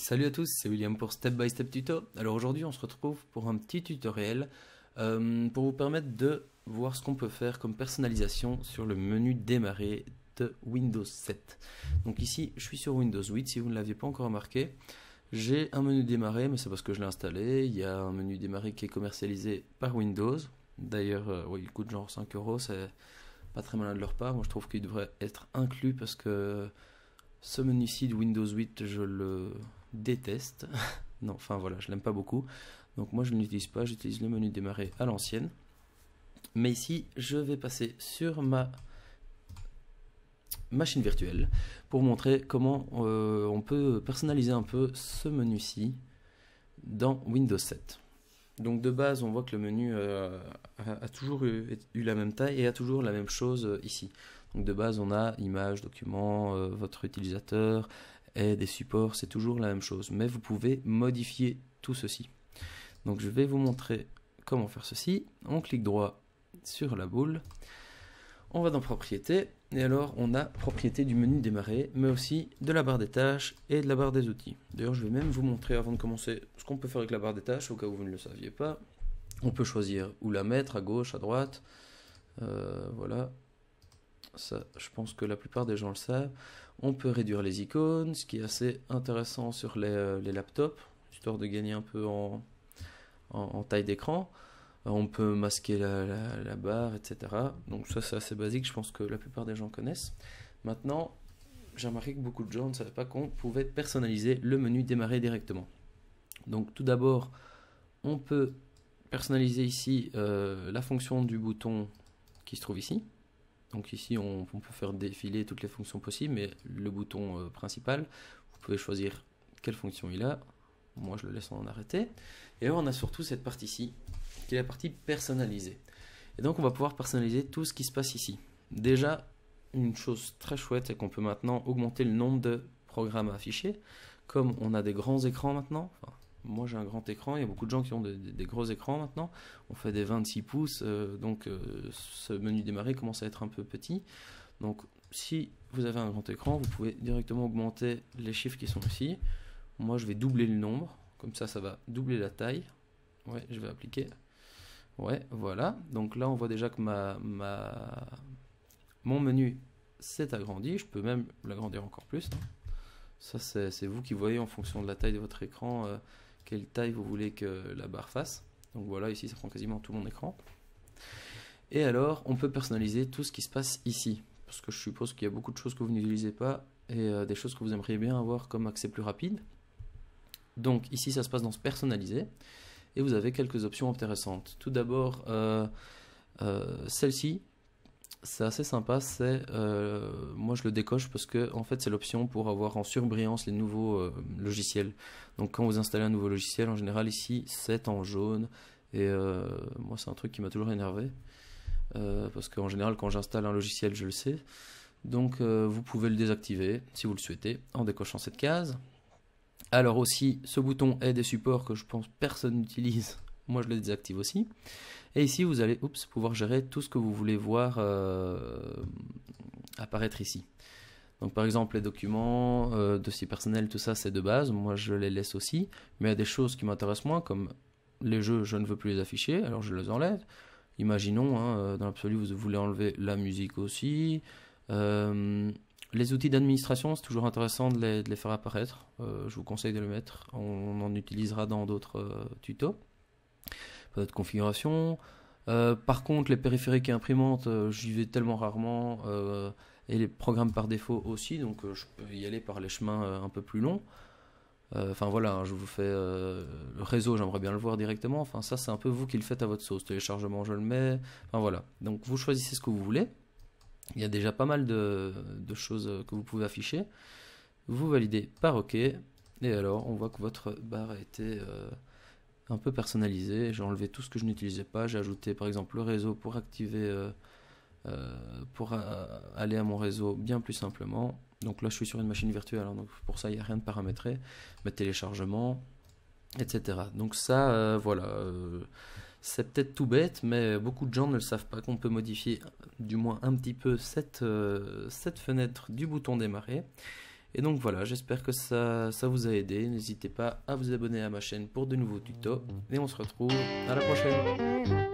Salut à tous, c'est William pour Step by Step Tuto. Alors aujourd'hui on se retrouve pour un petit tutoriel pour vous permettre de voir ce qu'on peut faire comme personnalisation sur le menu démarrer de Windows 7. Donc ici je suis sur Windows 8, si vous ne l'aviez pas encore remarqué. J'ai un menu démarrer, mais c'est parce que je l'ai installé. Il y a un menu démarrer qui est commercialisé par Windows. D'ailleurs, oui, il coûte genre 5 euros, c'est pas très malin de leur part. Moi je trouve qu'il devrait être inclus parce que ce menu-ci de Windows 8, je le déteste. Non, enfin voilà, je l'aime pas beaucoup. Donc moi je ne l'utilise pas, j'utilise le menu démarrer à l'ancienne. Mais ici, je vais passer sur ma machine virtuelle pour montrer comment on peut personnaliser un peu ce menu-ci dans Windows 7. Donc de base, on voit que le menu a toujours eu la même taille et a toujours la même chose ici. Donc de base, on a image, document, votre utilisateur et des supports, c'est toujours la même chose. Mais vous pouvez modifier tout ceci. Donc je vais vous montrer comment faire ceci. On clique droit sur la boule. On va dans propriétés. Et alors on a propriété du menu démarrer, mais aussi de la barre des tâches et de la barre des outils. D'ailleurs je vais même vous montrer avant de commencer ce qu'on peut faire avec la barre des tâches, au cas où vous ne le saviez pas. On peut choisir où la mettre, à gauche, à droite. Voilà. Ça, je pense que la plupart des gens le savent. On peut réduire les icônes, ce qui est assez intéressant sur les laptops, histoire de gagner un peu en taille d'écran. On peut masquer la barre, etc. Donc ça c'est assez basique, je pense que la plupart des gens connaissent. Maintenant, j'ai remarqué que beaucoup de gens ne savaient pas qu'on pouvait personnaliser le menu démarrer directement. Donc tout d'abord, on peut personnaliser ici la fonction du bouton qui se trouve ici. Donc ici on peut faire défiler toutes les fonctions possibles, mais le bouton principal, vous pouvez choisir quelle fonction il a. Moi je le laisse en arrêter. Et là on a surtout cette partie-ci, qui est la partie personnalisée. Et donc on va pouvoir personnaliser tout ce qui se passe ici. Déjà, une chose très chouette, c'est qu'on peut maintenant augmenter le nombre de programmes à afficher. Comme on a des grands écrans maintenant, enfin, moi j'ai un grand écran, il y a beaucoup de gens qui ont des gros écrans maintenant, on fait des 26 pouces, donc ce menu démarrer commence à être un peu petit. Donc si vous avez un grand écran, vous pouvez directement augmenter les chiffres qui sont ici. Moi je vais doubler le nombre, comme ça ça va doubler la taille. Ouais, je vais appliquer. Ouais, voilà. Donc là, on voit déjà que mon menu s'est agrandi. Je peux même l'agrandir encore plus. Ça, c'est vous qui voyez en fonction de la taille de votre écran quelle taille vous voulez que la barre fasse. Donc voilà, ici, ça prend quasiment tout mon écran. Et alors, on peut personnaliser tout ce qui se passe ici. Parce que je suppose qu'il y a beaucoup de choses que vous n'utilisez pas et des choses que vous aimeriez bien avoir comme accès plus rapide. Donc ici, ça se passe dans ce personnaliser. Et vous avez quelques options intéressantes. Tout d'abord, celle-ci, c'est assez sympa. Moi, je le décoche parce que en fait, c'est l'option pour avoir en surbrillance les nouveaux logiciels. Donc, quand vous installez un nouveau logiciel, en général, ici, c'est en jaune. Et moi, c'est un truc qui m'a toujours énervé. Parce qu'en général, quand j'installe un logiciel, je le sais. Donc, vous pouvez le désactiver si vous le souhaitez en décochant cette case. Alors aussi, ce bouton est des supports que je pense personne n'utilise. Moi, je le désactive aussi. Et ici, vous allez pouvoir gérer tout ce que vous voulez voir apparaître ici. Donc, par exemple, les documents, dossiers personnels, tout ça, c'est de base. Moi, je les laisse aussi. Mais il y a des choses qui m'intéressent moins, comme les jeux, je ne veux plus les afficher, alors je les enlève. Imaginons, dans l'absolu, vous voulez enlever la musique aussi. Les outils d'administration, c'est toujours intéressant de les faire apparaître. Je vous conseille de le mettre. On en utilisera dans d'autres tutos. D'autres configurations. Par contre, les périphériques et imprimantes, j'y vais tellement rarement. Et les programmes par défaut aussi. Donc, je peux y aller par les chemins un peu plus longs. Enfin voilà, je vous fais le réseau, j'aimerais bien le voir directement. Enfin, ça, c'est un peu vous qui le faites à votre sauce. Téléchargement, je le mets. Enfin voilà. Donc, vous choisissez ce que vous voulez. Il y a déjà pas mal de choses que vous pouvez afficher. Vous validez par OK. Et alors, on voit que votre barre a été un peu personnalisée. J'ai enlevé tout ce que je n'utilisais pas. J'ai ajouté par exemple le réseau pour activer, pour aller à mon réseau bien plus simplement. Donc là, je suis sur une machine virtuelle. Hein, donc pour ça, il n'y a rien de paramétré. Mais téléchargement, etc. Donc ça, voilà. C'est peut-être tout bête, mais beaucoup de gens ne le savent pas qu'on peut modifier du moins un petit peu cette fenêtre du bouton démarrer. Et donc voilà, j'espère que ça vous a aidé. N'hésitez pas à vous abonner à ma chaîne pour de nouveaux tutos. Et on se retrouve à la prochaine.